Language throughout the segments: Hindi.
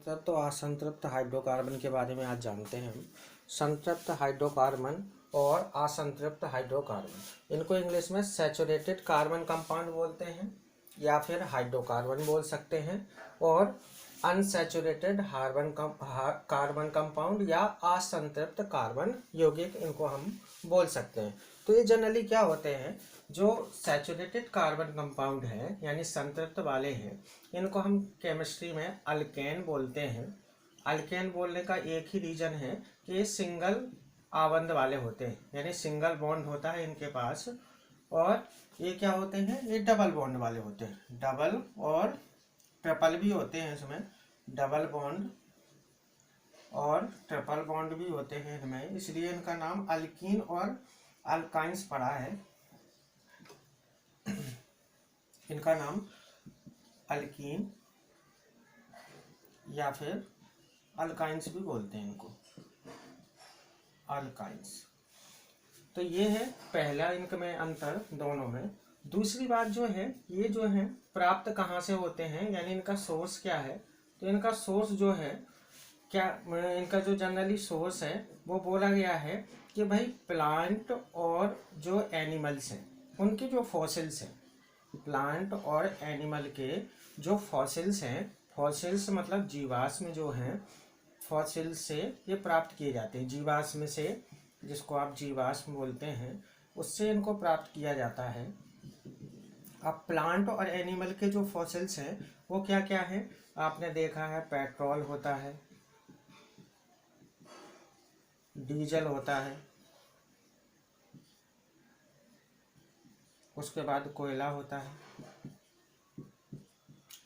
संतृप्त और असंतृप्त हाइड्रोकार्बन के बारे में आज जानते हैं हम। संतृप्त हाइड्रोकार्बन और असंतृप्त हाइड्रोकार्बन, इनको इंग्लिश में सैचुरेटेड कार्बन कंपाउंड बोलते हैं या फिर हाइड्रोकार्बन बोल सकते हैं, और अनसैचुरेटेड कार्बन कंपाउंड या असंतृप्त कार्बन यौगिक, इनको हम बोल सकते हैं। तो ये जनरली क्या होते हैं, जो सैचुरेटेड कार्बन कंपाउंड है यानी संतृप्त वाले हैं, इनको हम केमिस्ट्री में अल्केन बोलते हैं। अल्केन बोलने का एक ही रीजन है कि ये सिंगल आबंध वाले होते हैं, यानी सिंगल बॉन्ड होता है इनके पास, और ये क्या होते हैं, ये डबल बॉन्ड वाले होते हैं। डबल और ट्रिपल भी होते हैं इसमें, डबल बॉन्ड और ट्रिपल बॉन्ड भी होते हैं इनमें, इसलिए इनका नाम अल्कीन और अल्काइंस पड़ा है। इनका नाम अल्कीन या फिर अल्काइंस भी बोलते हैं इनको, अल्काइंस। तो ये है पहला इनमें अंतर दोनों में। दूसरी बात जो है, ये जो है प्राप्त कहाँ से होते हैं, यानी इनका सोर्स क्या है। तो इनका सोर्स जो है क्या, इनका जो जनरली सोर्स है वो बोला गया है कि भाई प्लांट और जो एनिमल्स हैं उनके जो फॉसिल्स हैं, प्लांट और एनिमल के जो फॉसिल्स हैं, फॉसिल्स मतलब जीवाश्म जो हैं, फॉसिल्स से ये प्राप्त किए जाते हैं। जीवाश्म से, जिसको आप जीवाश्म बोलते हैं, उससे इनको प्राप्त किया जाता है। अब प्लांट और एनिमल के जो फॉसिल्स हैं वो क्या क्या है, आपने देखा है पेट्रोल होता है, डीजल होता है, उसके बाद कोयला होता है।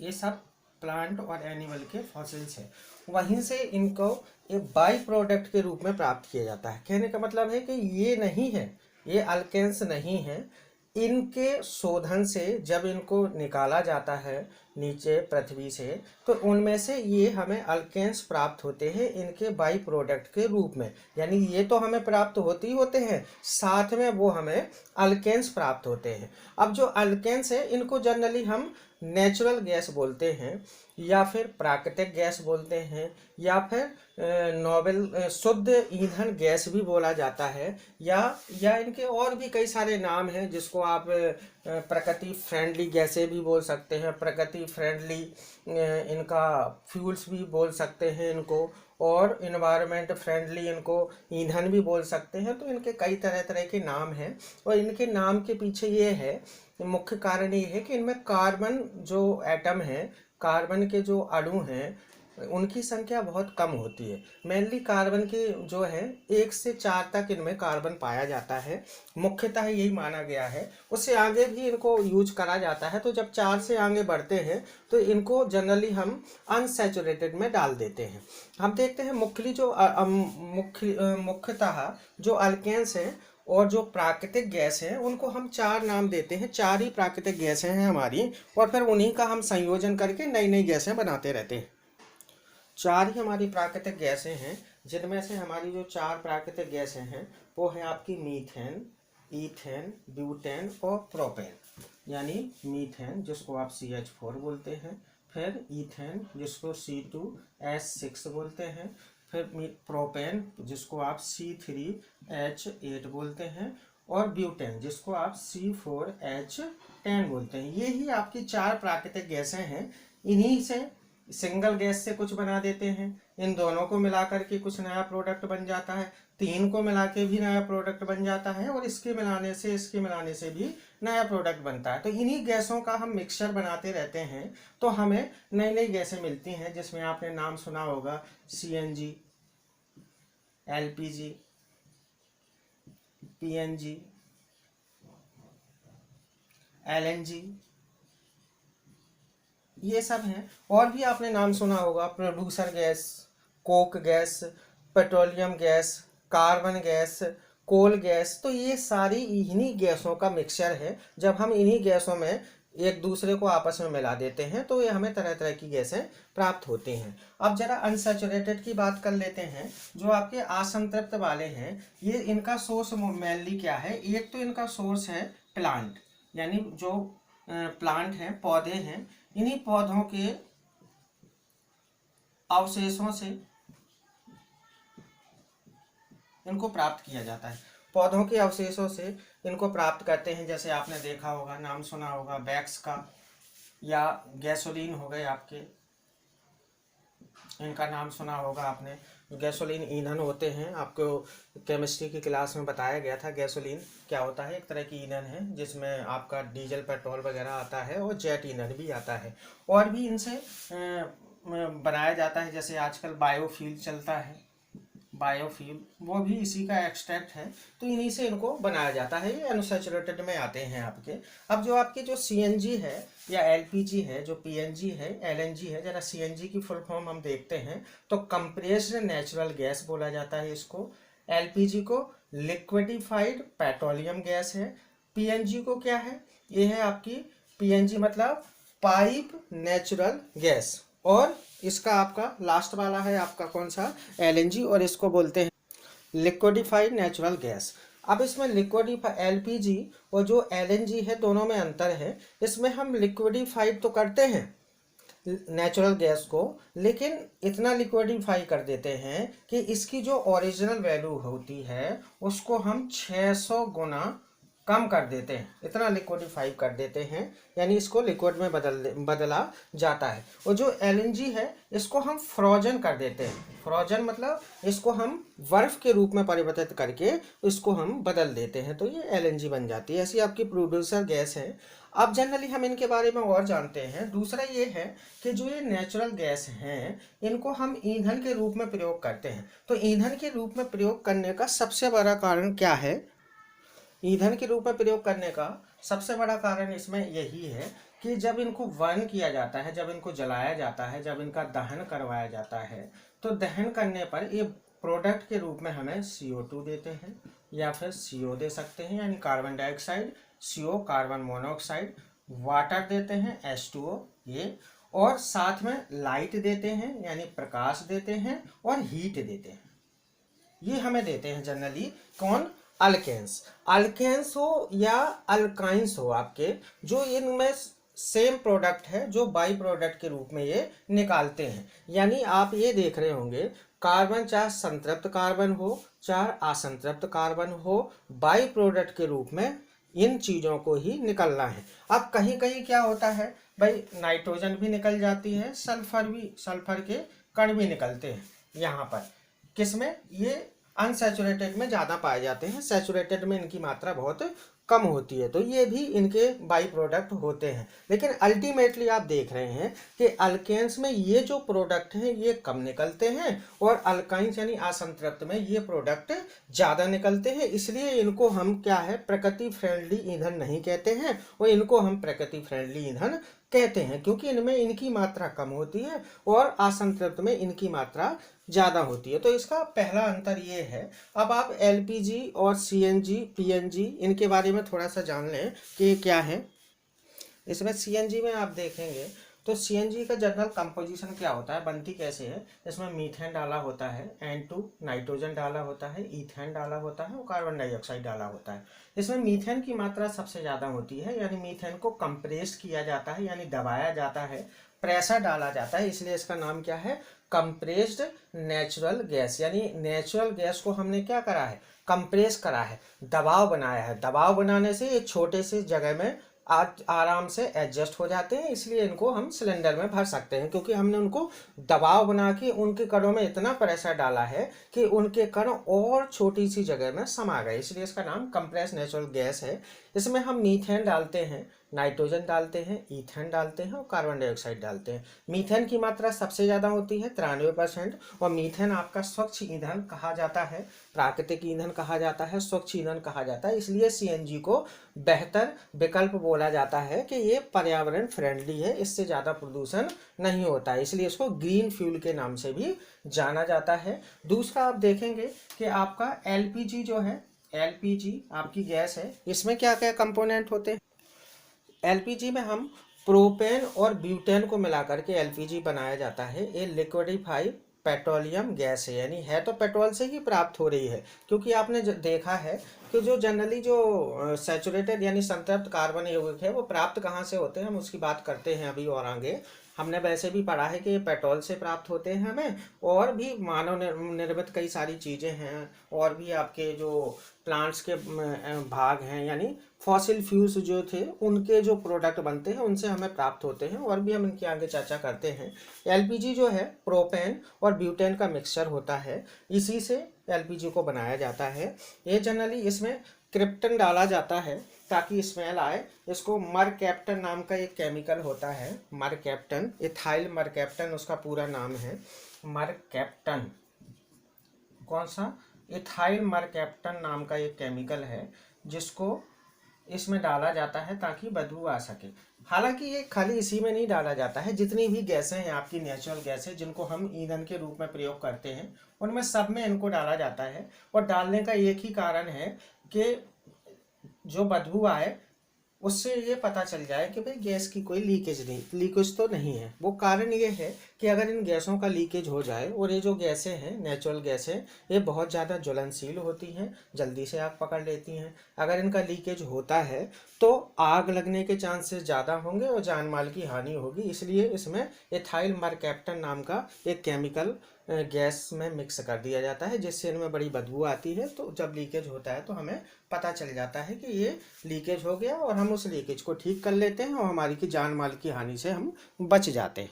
ये सब प्लांट और एनिमल के फॉसिल्स हैं। वहीं से इनको एक बाई प्रोडक्ट के रूप में प्राप्त किया जाता है। कहने का मतलब है कि ये नहीं है, ये अल्केन्स नहीं है, इनके शोधन से जब इनको निकाला जाता है नीचे पृथ्वी से, तो उनमें से ये हमें अल्केन्स प्राप्त होते हैं इनके बाई प्रोडक्ट के रूप में। यानी ये तो हमें प्राप्त होते ही होते हैं, साथ में वो हमें अल्केन्स प्राप्त होते हैं। अब जो अल्केन्स है इनको जनरली हम नेचुरल गैस बोलते हैं, या फिर प्राकृतिक गैस बोलते हैं, या फिर नोबेल शुद्ध ईंधन गैस भी बोला जाता है, या इनके और भी कई सारे नाम हैं जिसको आप प्रकृति फ्रेंडली गैसें भी बोल सकते हैं, प्रकृति फ्रेंडली इनका फ्यूल्स भी बोल सकते हैं इनको, और इन्वायरमेंट फ्रेंडली इनको ईंधन भी बोल सकते हैं। तो इनके कई तरह तरह के नाम हैं, और इनके नाम के पीछे ये है, मुख्य कारण ये है कि इनमें कार्बन जो एटम है, कार्बन के जो अणु हैं, उनकी संख्या बहुत कम होती है। मेनली कार्बन के जो है 1 से 4 तक इनमें कार्बन पाया जाता है, मुख्यतः यही माना गया है। उससे आगे भी इनको यूज करा जाता है। तो जब 4 से आगे बढ़ते हैं तो इनको जनरली हम अनसैचुरेटेड में डाल देते हैं। हम देखते हैं मुख्यतः जो अल्केन्स हैं और जो प्राकृतिक गैस है उनको हम 4 नाम देते हैं। 4 ही प्राकृतिक गैसें हैं हमारी, और फिर उन्हीं का हम संयोजन करके नई नई गैसें बनाते रहते हैं। 4 ही हमारी प्राकृतिक गैसें हैं, जिनमें से हमारी जो 4 प्राकृतिक गैसें हैं वो है आपकी मीथेन, ईथेन, ब्यूटेन और प्रोपेन। यानी मीथेन जिसको आप CH4 बोलते हैं, फिर ईथेन जिसको C2H6 बोलते हैं, फिर प्रोपेन जिसको आप C3H8 बोलते हैं, और ब्यूटेन जिसको आप C4H10 बोलते हैं। ये ही आपकी 4 प्राकृतिक गैसें हैं। इन्हीं से सिंगल गैस से कुछ बना देते हैं, इन दोनों को मिला करके कुछ नया प्रोडक्ट बन जाता है, 3 को मिला के भी नया प्रोडक्ट बन जाता है, और इसके मिलाने से भी नया प्रोडक्ट बनता है। तो इन्हीं गैसों का हम मिक्सचर बनाते रहते हैं, तो हमें नई नई गैसें मिलती हैं, जिसमें आपने नाम सुना होगा CNG, LPG, PNG, LNG, ये सब हैं। और भी आपने नाम सुना होगा producer gas, coke gas, petroleum gas, carbon gas, coal gas. तो ये सारी इन्हीं गैसों का मिक्सचर है। जब हम इन्हीं गैसों में एक दूसरे को आपस में मिला देते हैं तो ये हमें तरह तरह की गैसें प्राप्त होती हैं। अब जरा अनसैचुरेटेड की बात कर लेते हैं। जो आपके असंतृप्त वाले हैं, ये इनका सोर्स मेनली क्या है। एक तो इनका सोर्स है प्लांट, यानी जो प्लांट हैं, पौधे हैं, इन्हीं पौधों के अवशेषों से इनको प्राप्त किया जाता है। पौधों के अवशेषों से इनको प्राप्त करते हैं। जैसे आपने देखा होगा, नाम सुना होगा वैक्स का, या गैसोलीन हो गए आपके, इनका नाम सुना होगा आपने। गैसोलीन ईंधन होते हैं, आपको केमिस्ट्री की क्लास में बताया गया था। गैसोलीन क्या होता है? एक तरह की ईंधन है जिसमें आपका डीजल पेट्रोल वगैरह आता है और जेट ईंधन भी आता है। और भी इनसे बनाया जाता है। जैसे आजकल बायोफ्यूल चलता है, बायोफ्यूल वो भी इसी का एक्सट्रैक्ट है। तो इन्हीं से इनको बनाया जाता है। ये अनसैचुरेटेड में आते हैं आपके। अब जो आपकी जो सीएनजी है या एलपीजी है, जो पीएनजी है, एलएनजी है, जरा सीएनजी की फुल फॉर्म हम देखते हैं तो कंप्रेस्ड नेचुरल गैस बोला जाता है इसको। एलपीजी को लिक्विडिफाइड पेट्रोलियम गैस है। पीएनजी को क्या है? ये है आपकी पीएनजी मतलब पाइप नेचुरल गैस। और इसका आपका लास्ट वाला है आपका कौन सा? एलएनजी, और इसको बोलते हैं लिक्विडिफाइड नेचुरल गैस। अब इसमें लिक्विडिफाइड एलपीजी और जो एलएनजी है दोनों में अंतर है। इसमें हम लिक्विडिफाइड तो करते हैं नेचुरल गैस को, लेकिन इतना लिक्विडिफाई कर देते हैं कि इसकी जो ओरिजिनल वैल्यू होती है उसको हम 600 गुना कम कर देते हैं। इतना लिक्विडिफाई कर देते हैं, यानी इसको लिक्विड में बदला जाता है। और जो एलएनजी है इसको हम फ्रोजन कर देते हैं। फ्रोजन मतलब इसको हम बर्फ के रूप में परिवर्तित करके इसको हम बदल देते हैं, तो ये एलएनजी बन जाती है। ऐसी आपकी प्रोड्यूसर गैस है। अब जनरली हम इनके बारे में और जानते हैं। दूसरा ये है कि जो ये नेचुरल गैस हैं इनको हम ईंधन के रूप में प्रयोग करते हैं। तो ईंधन के रूप में प्रयोग करने का सबसे बड़ा कारण क्या है? ईंधन के रूप में प्रयोग करने का सबसे बड़ा कारण इसमें यही है कि जब इनको बर्न किया जाता है, जब इनको जलाया जाता है, जब इनका दहन करवाया जाता है, तो दहन करने पर ये प्रोडक्ट के रूप में हमें CO2 देते हैं या फिर CO दे सकते हैं, यानी carbon dioxide, CO carbon monoxide, water देते हैं H2O ये, और साथ में लाइट देते हैं यानी प्रकाश देते हैं, और हीट देते हैं। ये हमें देते हैं जनरली कौन? अल्केन्स। अल्केन्स हो या अल्काइंस हो आपके, जो इनमें सेम प्रोडक्ट है जो बाई प्रोडक्ट के रूप में ये निकालते हैं। यानी आप ये देख रहे होंगे कार्बन चाहे संतृप्त कार्बन हो चाहे असंतृप्त कार्बन हो, बाई प्रोडक्ट के रूप में इन चीज़ों को ही निकलना है। अब कहीं कहीं क्या होता है भाई, नाइट्रोजन भी निकल जाती है, सल्फर के कण भी निकलते हैं। यहाँ पर किसमें? ये अनसैचुरेटेड में ज़्यादा पाए जाते हैं, सैचुरेटेड में इनकी मात्रा बहुत कम होती है। तो ये भी इनके बाई प्रोडक्ट होते हैं। लेकिन अल्टीमेटली आप देख रहे हैं कि अल्केन्स में ये जो प्रोडक्ट हैं ये कम निकलते हैं, और अल्काइंस यानी असंतृप्त में ये प्रोडक्ट ज़्यादा निकलते हैं। इसलिए इनको हम क्या है, प्रकृति फ्रेंडली ईंधन नहीं कहते हैं, और इनको हम प्रकृति फ्रेंडली ईंधन कहते हैं, क्योंकि इनमें इनकी मात्रा कम होती है और असंतृप्त में इनकी मात्रा ज़्यादा होती है। तो इसका पहला अंतर ये है। अब आप एलपीजी और सीएनजी, पीएनजी इनके बारे में थोड़ा सा जान लें कि क्या है। इसमें सीएनजी में आप देखेंगे तो सीएनजी का जनरल कंपोजिशन क्या होता है, बनती कैसे है? इसमें मीथेन डाला होता है, N2 नाइट्रोजन डाला होता है, ईथेन डाला होता है और कार्बन डाइऑक्साइड डाला होता है। इसमें मीथेन की मात्रा सबसे ज़्यादा होती है, यानी मीथेन को कंप्रेस किया जाता है, यानी दबाया जाता है, प्रेशर डाला जाता है, इसलिए इसका नाम क्या है? Compressed natural gas. यानी नेचुरल गैस को हमने क्या करा है? कंप्रेस करा है, दबाव बनाया है। दबाव बनाने से ये छोटे से जगह में आराम से एडजस्ट हो जाते हैं, इसलिए इनको हम सिलेंडर में भर सकते हैं, क्योंकि हमने उनको दबाव बना के उनके कणों में इतना प्रेशर डाला है कि उनके कण और छोटी सी जगह में समा गए, इसलिए इसका नाम कंप्रेस नेचुरल गैस है। इसमें हम मीथेन डालते हैं, नाइट्रोजन डालते हैं, ईथेन डालते हैं और कार्बन डाइऑक्साइड डालते हैं। मीथेन की मात्रा सबसे ज़्यादा होती है 93%, और मीथेन आपका स्वच्छ ईंधन कहा जाता है, प्राकृतिक ईंधन कहा जाता है, स्वच्छ ईंधन कहा जाता है। इसलिए सीएनजी को बेहतर विकल्प बोला जाता है कि ये पर्यावरण फ्रेंडली है, इससे ज़्यादा प्रदूषण नहीं होता है, इसलिए इसको ग्रीन फ्यूल के नाम से भी जाना जाता है। दूसरा आप देखेंगे कि आपका एलपीजी जो है, एलपीजी आपकी गैस है, इसमें क्या क्या कंपोनेंट होते हैं? एलपीजी में हम प्रोपेन और ब्यूटेन को मिलाकर के एलपीजी बनाया जाता है। ये लिक्विडिफाइड पेट्रोलियम गैस है, यानी है तो पेट्रोल से ही प्राप्त हो रही है, क्योंकि आपने देखा है कि जो जनरली जो सैचुरेटेड यानी संतृप्त कार्बन यौगिक है वो प्राप्त कहाँ से होते हैं, हम उसकी बात करते हैं अभी और आगे। हमने वैसे भी पढ़ा है कि ये पेट्रोल से प्राप्त होते हैं हमें, और भी मानव निर्मित कई सारी चीज़ें हैं, और भी आपके जो प्लांट्स के भाग हैं, यानी फॉसिल फ्यूल्स जो थे उनके जो प्रोडक्ट बनते हैं उनसे हमें प्राप्त होते हैं, और भी हम इनकी आगे चर्चा करते हैं। एलपीजी जो है प्रोपेन और ब्यूटेन का मिक्सचर होता है, इसी से एलपीजी को बनाया जाता है। ये जनरली इसमें क्रिप्टन डाला जाता है ताकि स्मेल आए। इसको मरकैप्टन नाम का एक केमिकल होता है, मरकैप्टन, इथाइल मरकैप्टन उसका पूरा नाम है। मरकैप्टन कौन सा? इथाइल मरकैप्टन नाम का एक केमिकल है जिसको इसमें डाला जाता है ताकि बदबू आ सके। हालांकि ये खाली इसी में नहीं डाला जाता है, जितनी भी गैसें हैं आपकी नेचुरल गैसें जिनको हम ईंधन के रूप में प्रयोग करते हैं उनमें सब में इनको डाला जाता है। और डालने का एक ही कारण है कि जो बदबू आए उससे ये पता चल जाए कि भाई गैस की कोई लीकेज तो नहीं है। वो कारण ये है कि अगर इन गैसों का लीकेज हो जाए, और ये जो गैसें हैं नेचुरल गैसें ये बहुत ज़्यादा ज्वलनशील होती हैं, जल्दी से आग पकड़ लेती हैं। अगर इनका लीकेज होता है तो आग लगने के चांसेस ज़्यादा होंगे और जान माल की हानि होगी। इसलिए इसमें एथाइल मरकैप्टन नाम का एक केमिकल गैस में मिक्स कर दिया जाता है, जिससे इनमें बड़ी बदबू आती है। तो जब लीकेज होता है तो हमें पता चल जाता है कि ये लीकेज हो गया, और हम उस लीकेज को ठीक कर लेते हैं और हमारी की जान माल की हानि से हम बच जाते हैं।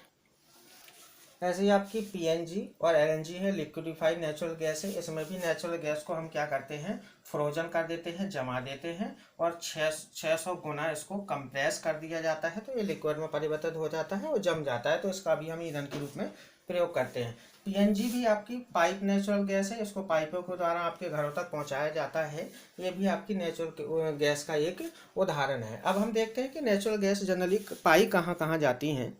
ऐसे ही आपकी पीएनजी और एलएनजी है, लिक्विडिफाइड नेचुरल गैस है। इसमें भी नेचुरल गैस को हम क्या करते हैं, फ्रोजन कर देते हैं, जमा देते हैं, और 600 गुना इसको कंप्रेस कर दिया जाता है, तो ये लिक्विड में परिवर्तित हो जाता है और जम जाता है। तो इसका भी हम ईंधन के रूप में प्रयोग करते हैं। पीएनजी भी आपकी पाइप नेचुरल गैस है, इसको पाइपों के द्वारा आपके घरों तक पहुंचाया जाता है। ये भी आपकी नेचुरल गैस का एक उदाहरण है। अब हम देखते हैं कि नेचुरल गैस जनरली पाई कहाँ कहाँ जाती हैं।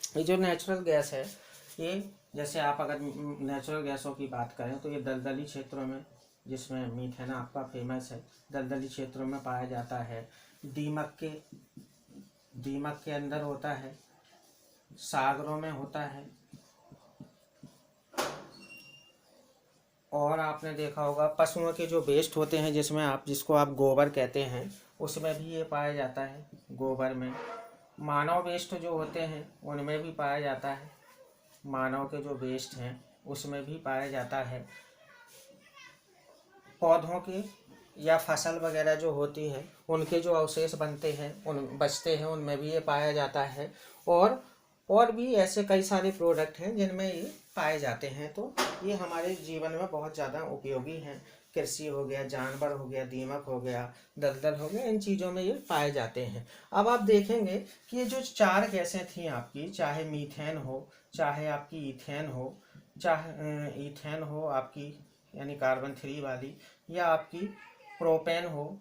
ये जो नेचुरल गैस है, ये जैसे आप अगर नेचुरल गैसों की बात करें तो ये दलदली क्षेत्रों में, जिसमें मीथेन आपका फेमस है, दलदली क्षेत्रों में पाया जाता है। दीमक के अंदर होता है, सागरों में होता है, और आपने देखा होगा पशुओं के जो वेस्ट होते हैं जिसको आप गोबर कहते हैं, उसमें भी ये पाया जाता है। गोबर में मानव वेस्ट जो होते हैं उनमें भी पाया जाता है, मानव के जो वेस्ट हैं उसमें भी पाया जाता है। पौधों के या फसल वगैरह जो होती है उनके जो अवशेष बनते हैं बचते हैं उनमें भी ये पाया जाता है। और भी ऐसे कई सारे प्रोडक्ट हैं जिनमें ये पाए जाते हैं। तो ये हमारे जीवन में बहुत ज़्यादा उपयोगी हैं। कृषि हो गया, जानवर हो गया, दीमक हो गया, दलदल हो गया, इन चीज़ों में ये पाए जाते हैं। अब आप देखेंगे कि ये जो 4 गैसें थी आपकी, चाहे मीथेन हो, चाहे आपकी ईथेन हो आपकी यानी कार्बन 3 वाली, या आपकी प्रोपेन हो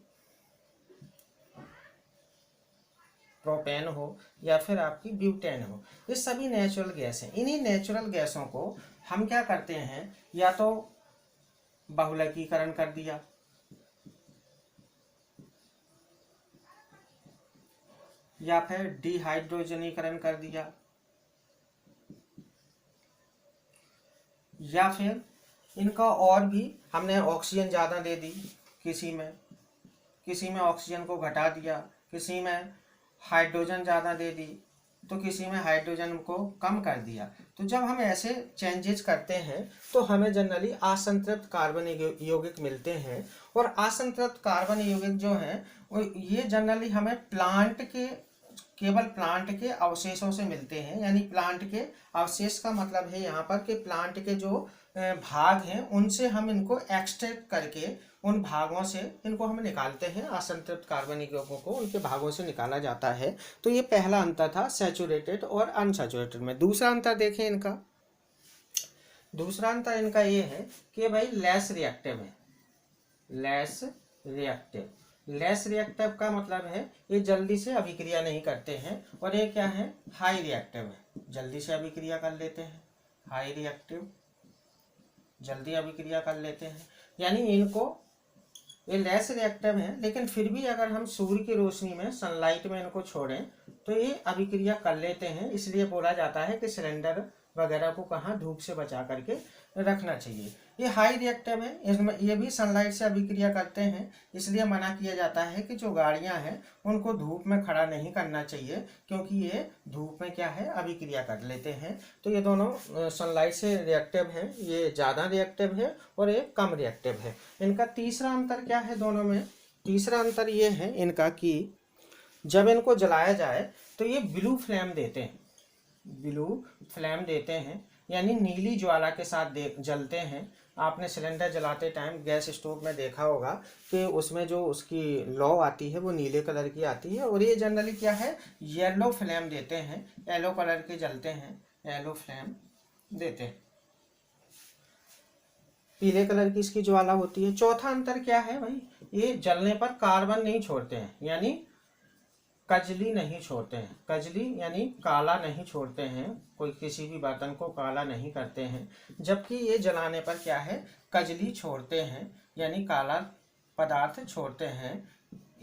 या फिर आपकी ब्यूटेन हो, ये सभी नेचुरल गैस हैं। इन्हीं नेचुरल गैसों को हम क्या करते हैं, या तो बहुलकीकरण कर दिया, या फिर डिहाइड्रोजनीकरण कर दिया, या फिर इनका और भी हमने ऑक्सीजन ज़्यादा दे दी, किसी में ऑक्सीजन को घटा दिया, किसी में हाइड्रोजन ज़्यादा दे दी, तो किसी में हाइड्रोजन को कम कर दिया। तो जब हम ऐसे चेंजेस करते हैं तो हमें जनरली असंतृप्त कार्बन यौगिक मिलते हैं। और असंतृप्त कार्बन यौगिक जो हैं ये जनरली हमें केवल प्लांट के अवशेषों से मिलते हैं। यानी प्लांट के अवशेष का मतलब है यहाँ पर कि प्लांट के जो भाग हैं उनसे हम इनको एक्सट्रैक्ट करके उन भागों से इनको हम निकालते हैं। असंतृप्त कार्बनिक यौगिकों को उनके भागों से निकाला जाता है। तो ये पहला अंतर था सैचुरेटेड और अनसैचुरेटेड में। दूसरा अंतर देखें इनका, दूसरा अंतर इनका ये है कि भाई लेस रिएक्टिव है। लेस रिएक्टिव का मतलब है ये जल्दी से अभिक्रिया नहीं करते हैं, और ये क्या है, हाई रिएक्टिव है, जल्दी से अभिक्रिया कर लेते हैं। हाई रिएक्टिव, जल्दी अभिक्रिया कर लेते हैं। यानी ये लेस रिएक्टिव है, लेकिन फिर भी अगर हम सूर्य की रोशनी में, सनलाइट में इनको छोड़ें तो ये अभिक्रिया कर लेते हैं। इसलिए बोला जाता है कि सिलेंडर वगैरह को कहाँ धूप से बचा करके रखना चाहिए। ये हाई रिएक्टिव है, इसमें ये भी सनलाइट से अभिक्रिया करते हैं, इसलिए मना किया जाता है कि जो गाड़ियां हैं उनको धूप में खड़ा नहीं करना चाहिए, क्योंकि ये धूप में क्या है अभिक्रिया कर लेते हैं। तो ये दोनों सनलाइट से रिएक्टिव हैं, ये ज़्यादा रिएक्टिव है और ये कम रिएक्टिव है। इनका तीसरा अंतर क्या है दोनों में? तीसरा अंतर ये है इनका कि जब इनको जलाया जाए तो ये ब्लू फ्लेम देते हैं, ब्लू फ्लेम देते हैं, यानी नीली ज्वाला के साथ जलते हैं। आपने सिलेंडर जलाते टाइम गैस स्टोव में देखा होगा कि उसमें जो उसकी लौ आती है वो नीले कलर की आती है, और ये जनरली क्या है येलो फ्लेम देते हैं, येलो कलर के जलते हैं, येलो फ्लेम देते हैं, पीले कलर की इसकी ज्वाला होती है। चौथा अंतर क्या है भाई, ये जलने पर कार्बन नहीं छोड़ते हैं, यानी कजली नहीं छोड़ते हैं, कजली यानी काला नहीं छोड़ते हैं, कोई किसी भी बर्तन को काला नहीं करते हैं, जबकि ये जलाने पर क्या है कजली छोड़ते हैं, यानी काला पदार्थ छोड़ते हैं।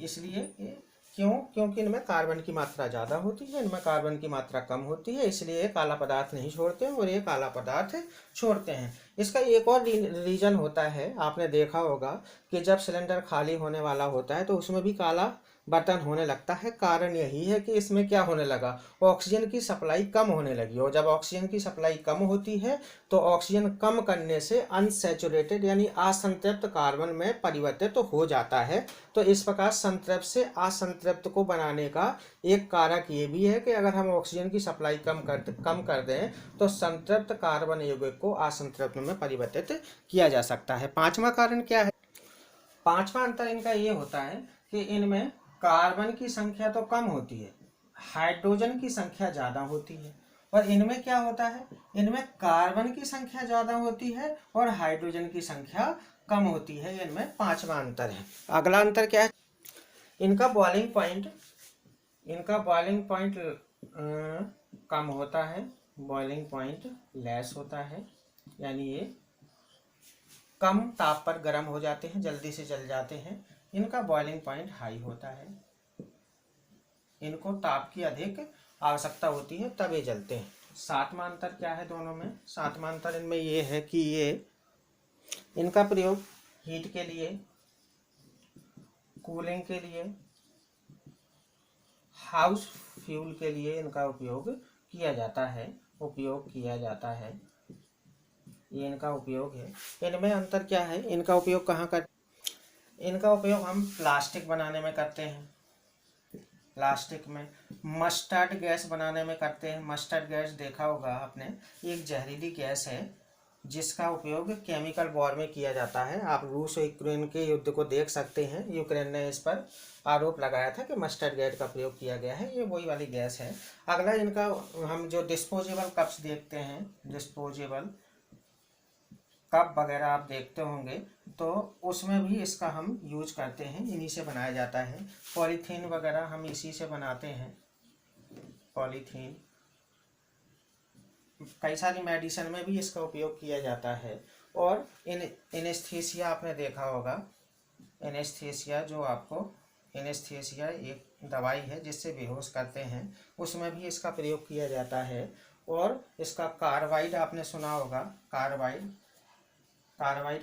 इसलिए क्यों? क्योंकि इनमें कार्बन की मात्रा ज़्यादा होती है, इनमें कार्बन की मात्रा कम होती है, इसलिए ये काला पदार्थ नहीं छोड़ते हैं और ये काला पदार्थ छोड़ते हैं। इसका एक और रीजन होता है, आपने देखा होगा कि जब सिलेंडर खाली होने वाला होता है तो उसमें भी काला बर्तन होने लगता है। कारण यही है कि इसमें क्या होने लगा, ऑक्सीजन की सप्लाई कम होने लगी, और जब ऑक्सीजन की सप्लाई कम होती है तो ऑक्सीजन कम करने से अनसैचुरेटेड यानी असंतृप्त कार्बन में परिवर्तित तो हो जाता है। तो इस प्रकार संतृप्त से असंतृप्त को बनाने का एक कारक ये भी है कि अगर हम ऑक्सीजन की सप्लाई कम कर दें तो संतृप्त कार्बन यौगिक को असंतृप्त में परिवर्तित किया जा सकता है। पांचवा कारण क्या है? पांचवा अंतर इनका ये होता है कि इनमें कार्बन की संख्या तो कम होती है, हाइड्रोजन की संख्या ज़्यादा होती है, और इनमें क्या होता है, इनमें कार्बन की संख्या ज़्यादा होती है और हाइड्रोजन की संख्या कम होती है। इनमें पांचवा अंतर है। अगला अंतर क्या है, इनका बॉइलिंग पॉइंट कम होता है, बॉइलिंग पॉइंट लेस होता है, यानी ये कम ताप पर गर्म हो जाते हैं, जल्दी से जल जाते हैं। इनका बॉइलिंग पॉइंट हाई होता है, इनको ताप की अधिक आवश्यकता होती है तब ये जलते हैं। सातवां अंतर क्या है दोनों में? सातवां अंतर इनमें ये है कि ये इनका प्रयोग हीट के लिए, कूलिंग के लिए, हाउस फ्यूल के लिए इनका उपयोग किया जाता है, ये इनका उपयोग है। इनमें अंतर क्या है, इनका उपयोग कहाँ कर, इनका उपयोग हम प्लास्टिक बनाने में करते हैं, प्लास्टिक में, मस्टर्ड गैस बनाने में करते हैं। मस्टर्ड गैस देखा होगा आपने, एक जहरीली गैस है जिसका उपयोग केमिकल वॉर में किया जाता है। आप रूस और यूक्रेन के युद्ध को देख सकते हैं, यूक्रेन ने इस पर आरोप लगाया था कि मस्टर्ड गैस का प्रयोग किया गया है, ये वही वाली गैस है। अगला इनका, हम जो डिस्पोजेबल कप्स देखते हैं, डिस्पोजेबल कप वगैरह आप देखते होंगे, तो उसमें भी इसका हम यूज करते हैं, इन्हीं से बनाया जाता है। पॉलीथीन वगैरह हम इसी से बनाते हैं, पॉलीथीन। कई सारी मेडिसिन में भी इसका उपयोग किया जाता है। और एनेस्थीसिया आपने देखा होगा, एनेस्थीसिया जो आपको, एनेस्थीसिया एक दवाई है जिससे बेहोश करते हैं, उसमें भी इसका प्रयोग किया जाता है। और इसका कार्बाइड आपने सुना होगा, कार्बाइड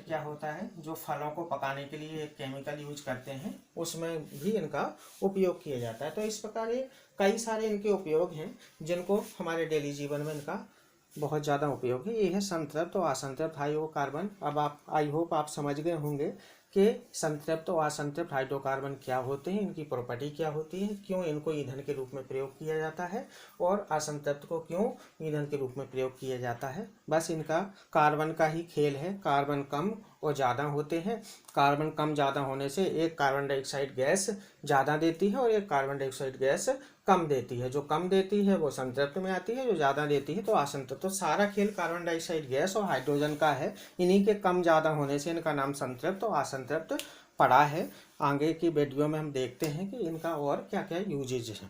क्या होता है, जो फलों को पकाने के लिए एक केमिकल यूज करते हैं, उसमें भी इनका उपयोग किया जाता है। तो इस प्रकार ये कई सारे इनके उपयोग हैं जिनको हमारे डेली जीवन में इनका बहुत ज़्यादा उपयोग है। ये है संतृप्त और असंतृप्त हाइड्रोकार्बन। अब आप, आई होप आप समझ गए होंगे कि संतृप्त और असंतृप्त हाइड्रोकार्बन क्या होते हैं, इनकी प्रॉपर्टी क्या होती है, क्यों इनको ईंधन के रूप में प्रयोग किया जाता है, और असंतृप्त को क्यों ईंधन के रूप में प्रयोग किया जाता है। बस इनका कार्बन का ही खेल है, कार्बन कम और ज़्यादा होते हैं। कार्बन कम ज़्यादा होने से एक कार्बन डाइऑक्साइड गैस ज़्यादा देती है और एक कार्बन डाइऑक्साइड गैस कम देती है। जो कम देती है वो संतृप्त में आती है, जो ज़्यादा देती है तो असंतृप्त। तो सारा खेल कार्बन डाइऑक्साइड गैस और हाइड्रोजन का है। इन्हीं के कम ज़्यादा होने से इनका नाम संतृप्त और असंतृप्त पड़ा है। आगे की वीडियो में हम देखते हैं कि इनका और क्या क्या यूजेज है।